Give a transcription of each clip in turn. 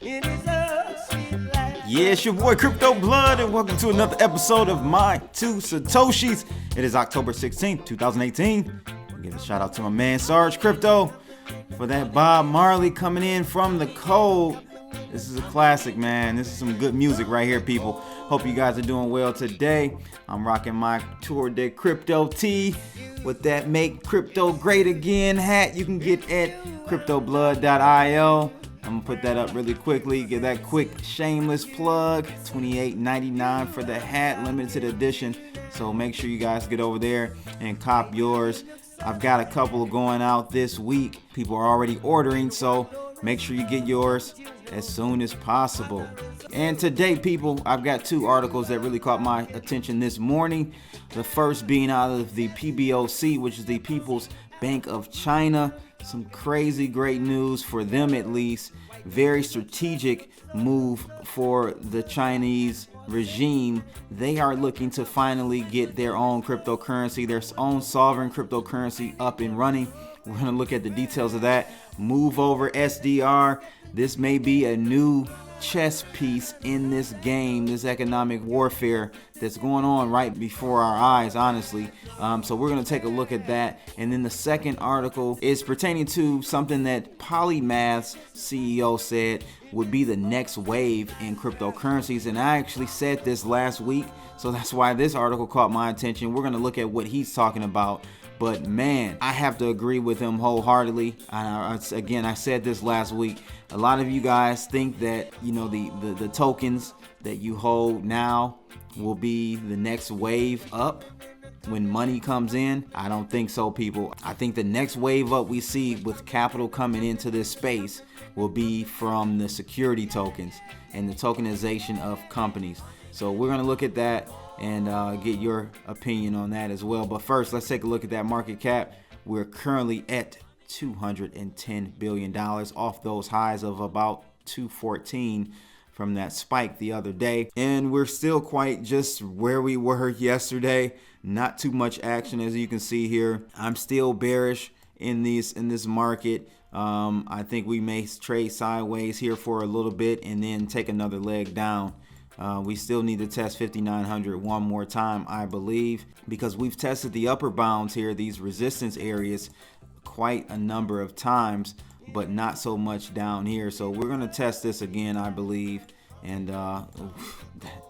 Yeah, it's your boy Crypto Blood, and welcome to another episode of My Two Satoshis. It is October 16th, 2018. I'll give a shout out to my man Sarge Crypto for that Bob Marley coming in from the cold. This is a classic, man. This is some good music right here, people. Hope you guys are doing well today. I'm rocking my Tour de Crypto tee with that Make Crypto Great Again hat you can get at cryptoblood.io. I'm gonna put that up really quickly, give that quick shameless plug. $28.99 for the hat, limited edition. So make sure you guys get over there and cop yours. I've got a couple going out this week. People are already ordering, so make sure you get yours as soon as possible. And today, people, I've got two articles that really caught my attention this morning. The first being out of the PBOC, which is the People's Bank of China. Some crazy great news for them, at least. Very strategic move for the Chinese regime. They are looking to finally get their own cryptocurrency, their own sovereign cryptocurrency up and running. We're going to look at the details of that. Move over SDR. This may be a new chess piece in this game, this economic warfare that's going on right before our eyes, honestly. So we're going to take a look at that. And then the second article is pertaining to something that Polymath's CEO said would be the next wave in cryptocurrencies. And I actually said this last week, so that's why this article caught my attention. We're going to look at what he's talking about. But man, I have to agree with him wholeheartedly. Again, I said this last week. A lot of you guys think that, you know, the tokens that you hold now will be the next wave up when money comes in. I don't think so, people. I think the next wave up we see with capital coming into this space will be from the security tokens and the tokenization of companies. So we're going to look at that and get your opinion on that as well. But first, let's take a look at that market cap. We're currently at $210 billion off those highs of about 214 from that spike the other day. And we're still quite just where we were yesterday. Not too much action, as you can see here. I'm still bearish in this market. I think we may trade sideways here for a little bit and then take another leg down. We still need to test 5,900 one more time, I believe, because we've tested the upper bounds here, these resistance areas, quite a number of times, but not so much down here. So we're going to test this again, I believe, and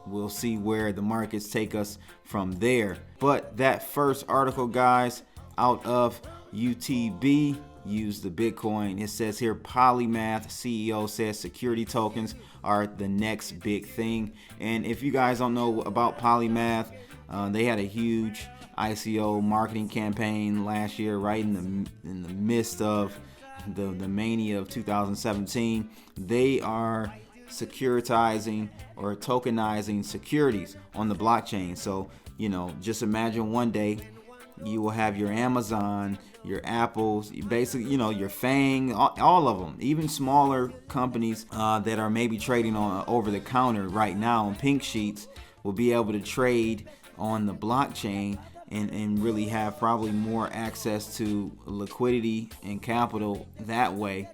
we'll see where the markets take us from there. But that first article, guys, out of UTB, use the Bitcoin. It says here, Polymath CEO says security tokens are the next big thing. And if you guys don't know about Polymath, they had a huge ICO marketing campaign last year, right in the midst of the mania of 2017. They are securitizing or tokenizing securities on the blockchain. So, you know, just imagine one day you will have your Amazon, your Apples, basically, you know, your Fang, all of them, even smaller companies that are maybe trading on over the counter right now on pink sheets will be able to trade on the blockchain and really have probably more access to liquidity and capital that way.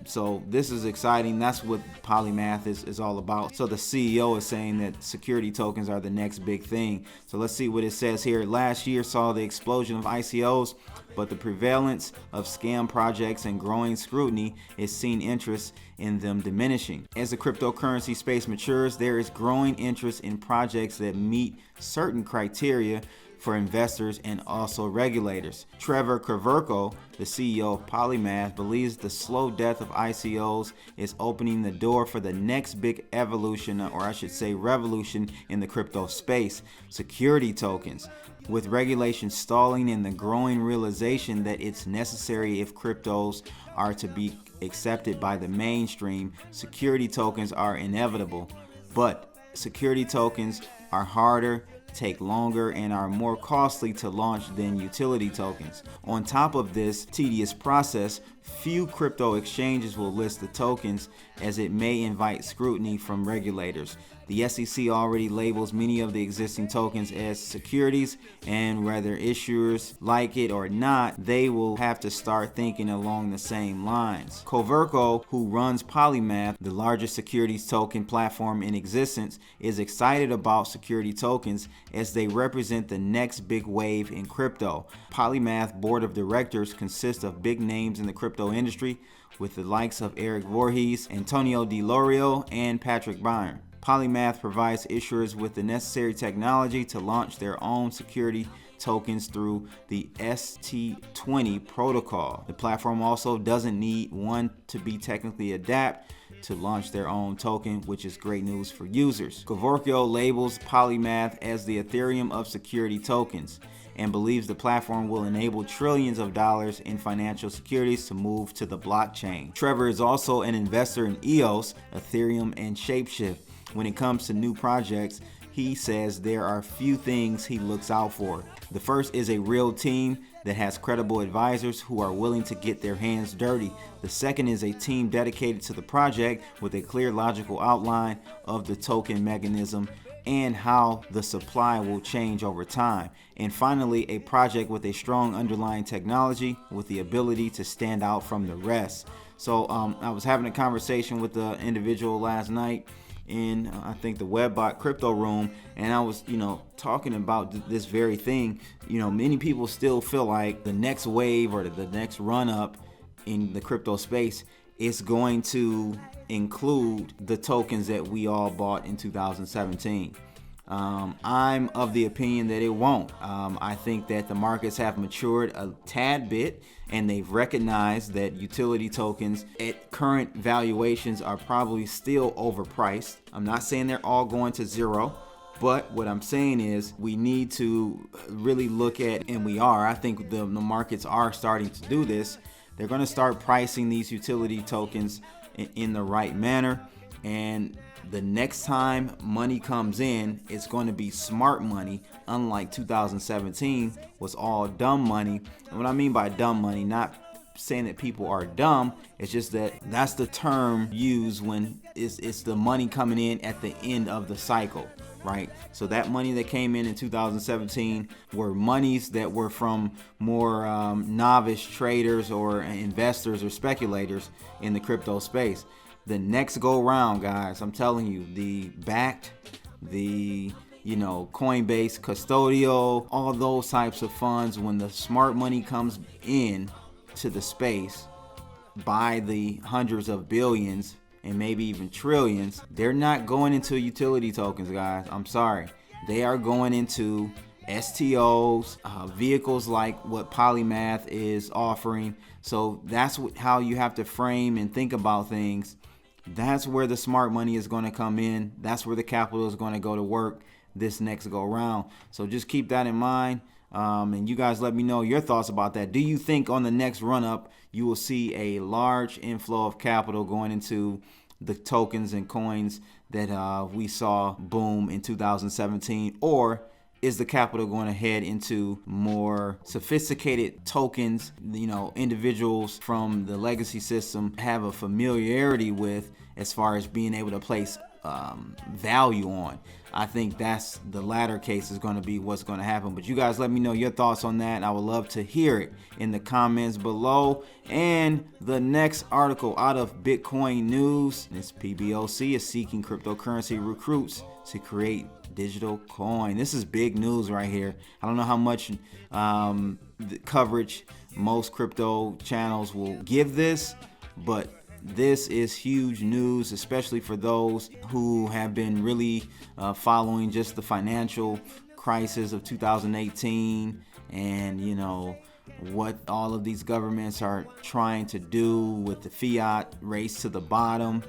So this is exciting. That's what Polymath is all about. So the CEO is saying that security tokens are the next big thing. So let's see what it says here. Last year saw the explosion of ICOs, but the prevalence of scam projects and growing scrutiny is seeing interest in them diminishing. As the cryptocurrency space matures, there is growing interest in projects that meet certain criteria for investors and also regulators. Trevor Kerverko, the CEO of Polymath, believes the slow death of ICOs is opening the door for the next big evolution, or I should say revolution, in the crypto space, security tokens. With regulation stalling and the growing realization that it's necessary if cryptos are to be accepted by the mainstream, security tokens are inevitable. But security tokens are harder, take longer, and are more costly to launch than utility tokens. On top of this tedious process, few crypto exchanges will list the tokens, as it may invite scrutiny from regulators. The SEC already labels many of the existing tokens as securities, and whether issuers like it or not, they will have to start thinking along the same lines. Coverco, who runs Polymath, the largest securities token platform in existence, is excited about security tokens as they represent the next big wave in crypto. Polymath board of directors consists of big names in the crypto industry, with the likes of Eric Voorhees, Antonio DeLorio, and Patrick Byrne. Polymath provides issuers with the necessary technology to launch their own security tokens through the ST20 protocol. The platform also doesn't need one to be technically adept to launch their own token, which is great news for users. Coverco labels Polymath as the Ethereum of security tokens and believes the platform will enable trillions of dollars in financial securities to move to the blockchain. Trevor is also an investor in EOS, Ethereum, and Shapeshift. When it comes to new projects, he says there are few things he looks out for. The first is a real team that has credible advisors who are willing to get their hands dirty. The second is a team dedicated to the project with a clear logical outline of the token mechanism and how the supply will change over time. And finally, a project with a strong underlying technology with the ability to stand out from the rest. So I was having a conversation with the individual last night in I think the Webbot crypto room, and I was talking about this very thing. Many people still feel like the next wave or the next run up in the crypto space is going to include the tokens that we all bought in 2017. I'm of the opinion that it won't. I think that the markets have matured a tad bit, and they've recognized that utility tokens at current valuations are probably still overpriced. I'm not saying they're all going to zero, but what I'm saying is we need to really look at, and we are, I think the markets are starting to do this. They're going to start pricing these utility tokens in the right manner, and the next time money comes in, it's going to be smart money, unlike 2017 was all dumb money. And what I mean by dumb money, not saying that people are dumb, it's just that that's the term used when it's the money coming in at the end of the cycle, right? So that money that came in 2017 were monies that were from more novice traders or investors or speculators in the crypto space. The next go round, guys, I'm telling you, the backed, the Coinbase, custodial, all those types of funds, when the smart money comes in to the space by the hundreds of billions and maybe even trillions, they're not going into utility tokens, guys. I'm sorry. They are going into STOs, vehicles like what Polymath is offering. So that's how you have to frame and think about things. That's where the smart money is going to come in. That's where the capital is going to go to work this next go round. So just keep that in mind. And you guys let me know your thoughts about that. Do you think on the next run up you will see a large inflow of capital going into the tokens and coins that we saw boom in 2017? Or is the capital going to head into more sophisticated tokens, individuals from the legacy system have a familiarity with as far as being able to place value on? I think that's the latter case is going to be what's going to happen. But you guys let me know your thoughts on that. I would love to hear it in the comments below. And the next article out of Bitcoin News, this PBOC is seeking cryptocurrency recruits to create digital coin. This is big news right here. I don't know how much coverage most crypto channels will give this, but this is huge news, especially for those who have been really following just the financial crisis of 2018 and what all of these governments are trying to do with the fiat race to the bottom.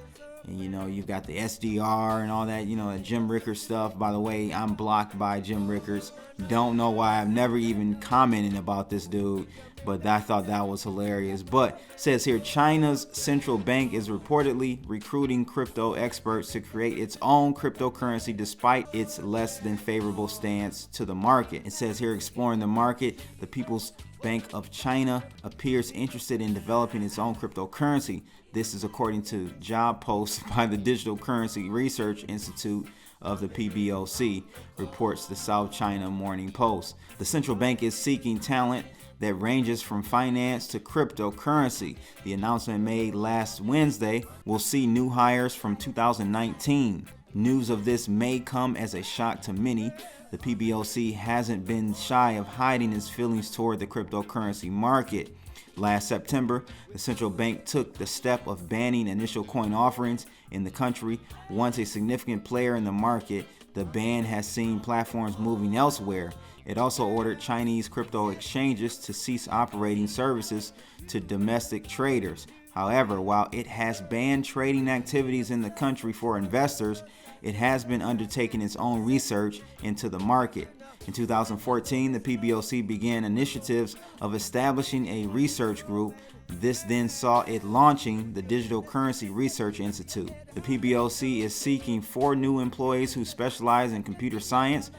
And you've got the SDR and all that, that Jim Rickers stuff. By the way, I'm blocked by Jim Rickers. Don't know why. I've never even commented about this dude, but I thought that was hilarious. But it says here, China's central bank is reportedly recruiting crypto experts to create its own cryptocurrency despite its less than favorable stance to the market. It says here, exploring the market, the People's Bank of China appears interested in developing its own cryptocurrency. This is according to job posts by the Digital Currency Research Institute of the PBOC, reports the South China Morning Post. The central bank is seeking talent that ranges from finance to cryptocurrency. The announcement made last Wednesday will see new hires from 2019. News of this may come as a shock to many. The PBOC hasn't been shy of hiding its feelings toward the cryptocurrency market. Last September, the central bank took the step of banning initial coin offerings in the country. Once a significant player in the market, the ban has seen platforms moving elsewhere. It also ordered Chinese crypto exchanges to cease operating services to domestic traders. However, while it has banned trading activities in the country for investors, it has been undertaking its own research into the market. In 2014, the PBOC began initiatives of establishing a research group. This then saw it launching the Digital Currency Research Institute. The PBOC is seeking 4 new employees who specialize in computer science,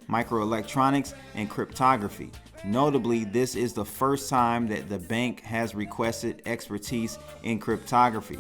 microelectronics, and cryptography. Notably, this is the first time that the bank has requested expertise in cryptography.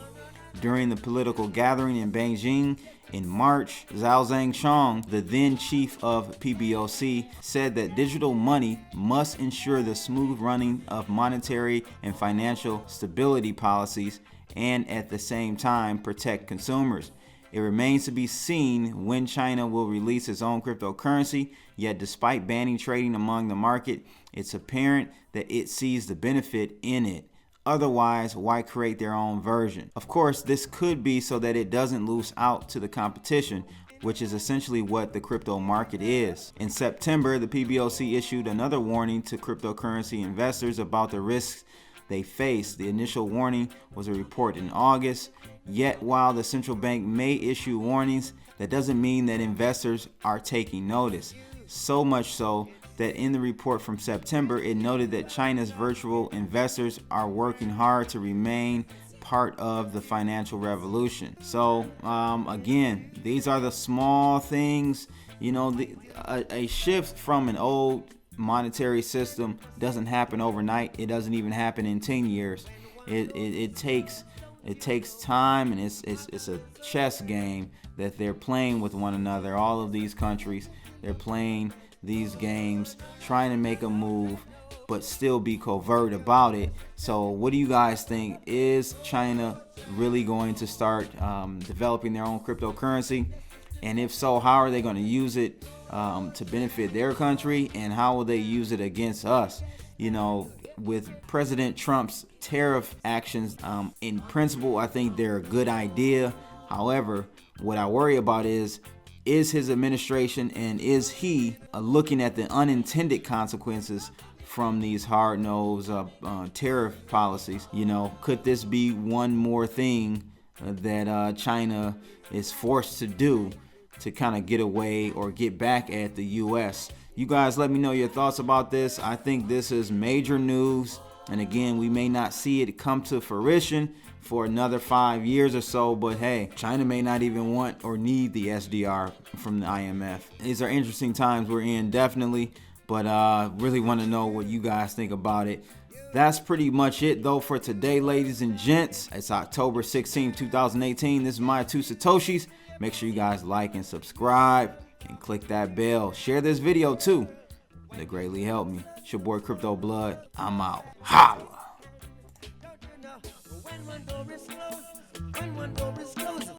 During the political gathering in Beijing in March, Zhao Zhangshang, the then chief of PBOC, said that digital money must ensure the smooth running of monetary and financial stability policies and at the same time protect consumers. It remains to be seen when China will release its own cryptocurrency, yet despite banning trading among the market, it's apparent that it sees the benefit in it. Otherwise, why create their own version? Of course, this could be so that it doesn't lose out to the competition, which is essentially what the crypto market is. In September, the PBOC issued another warning to cryptocurrency investors about the risks they face. The initial warning was a report in August. Yet, while the central bank may issue warnings, that doesn't mean that investors are taking notice. So much so that in the report from September, it noted that China's virtual investors are working hard to remain part of the financial revolution. So again, these are the small things. You know, a shift from an old monetary system doesn't happen overnight. It doesn't even happen in 10 years. It takes time, and it's a chess game that they're playing with one another. All of these countries, they're playing these games, trying to make a move, but still be covert about it. So what do you guys think? Is China really going to start developing their own cryptocurrency? And if so, how are they going to use it to benefit their country? And how will they use it against us? You know, with President Trump's tariff actions, in principle, I think they're a good idea. However, what I worry about is his administration, and is he looking at the unintended consequences from these hard-nosed tariff policies? You know, could this be one more thing that China is forced to do to kind of get away or get back at the U.S.? You guys let me know your thoughts about this. I think this is major news. And again, we may not see it come to fruition for another 5 years or so, but hey, China may not even want or need the SDR from the IMF. These are interesting times we're in, definitely, but really want to know what you guys think about it. That's pretty much it though for today, ladies and gents. It's October 16, 2018. This is my 2 Satoshis. Make sure you guys like and subscribe and click that bell. Share this video too. It'll greatly help me. It's your boy Crypto Blood. I'm out. Holla!